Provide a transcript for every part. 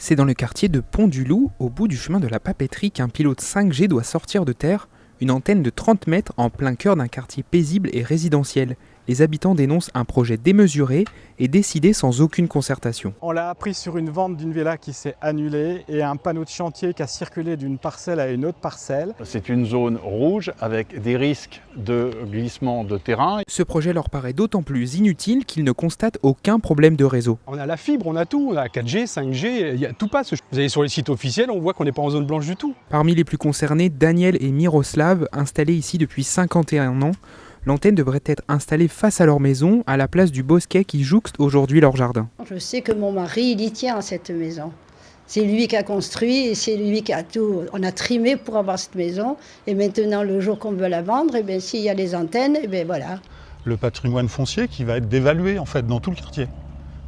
C'est dans le quartier de Pont-du-Loup, au bout du chemin de la Papeterie, qu'un pilote 5G doit sortir de terre, une antenne de 30 mètres en plein cœur d'un quartier paisible et résidentiel. Les habitants dénoncent un projet démesuré et décidé sans aucune concertation. On l'a appris sur une vente d'une villa qui s'est annulée et un panneau de chantier qui a circulé d'une parcelle à une autre parcelle. C'est une zone rouge avec des risques de glissement de terrain. Ce projet leur paraît d'autant plus inutile qu'ils ne constatent aucun problème de réseau. On a la fibre, on a tout, on a 4G, 5G, tout passe. Vous allez sur les sites officiels, on voit qu'on n'est pas en zone blanche du tout. Parmi les plus concernés, Daniel et Miroslav, installés ici depuis 51 ans. L'antenne devrait être installée face à leur maison, à la place du bosquet qui jouxte aujourd'hui leur jardin. Je sais que mon mari, il y tient à cette maison. C'est lui qui a construit et c'est lui qui a tout. On a trimé pour avoir cette maison. Et maintenant, le jour qu'on veut la vendre, s'il y a les antennes, voilà. Le patrimoine foncier qui va être dévalué en fait dans tout le quartier.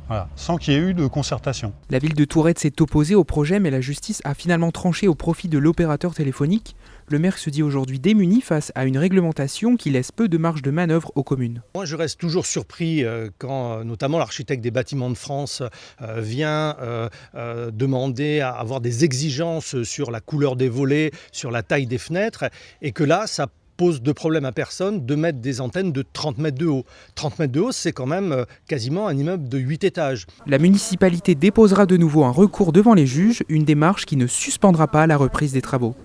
Voilà, sans qu'il y ait eu de concertation. La ville de Tourette s'est opposée au projet, mais la justice a finalement tranché au profit de l'opérateur téléphonique. Le maire se dit aujourd'hui démuni face à une réglementation qui laisse peu de marge de manœuvre aux communes. Moi, je reste toujours surpris quand notamment l'architecte des bâtiments de France vient demander à avoir des exigences sur la couleur des volets, sur la taille des fenêtres, et que là, ça pose de problème à personne de mettre des antennes de 30 mètres de haut. 30 mètres de haut, c'est quand même quasiment un immeuble de 8 étages. La municipalité déposera de nouveau un recours devant les juges, une démarche qui ne suspendra pas la reprise des travaux.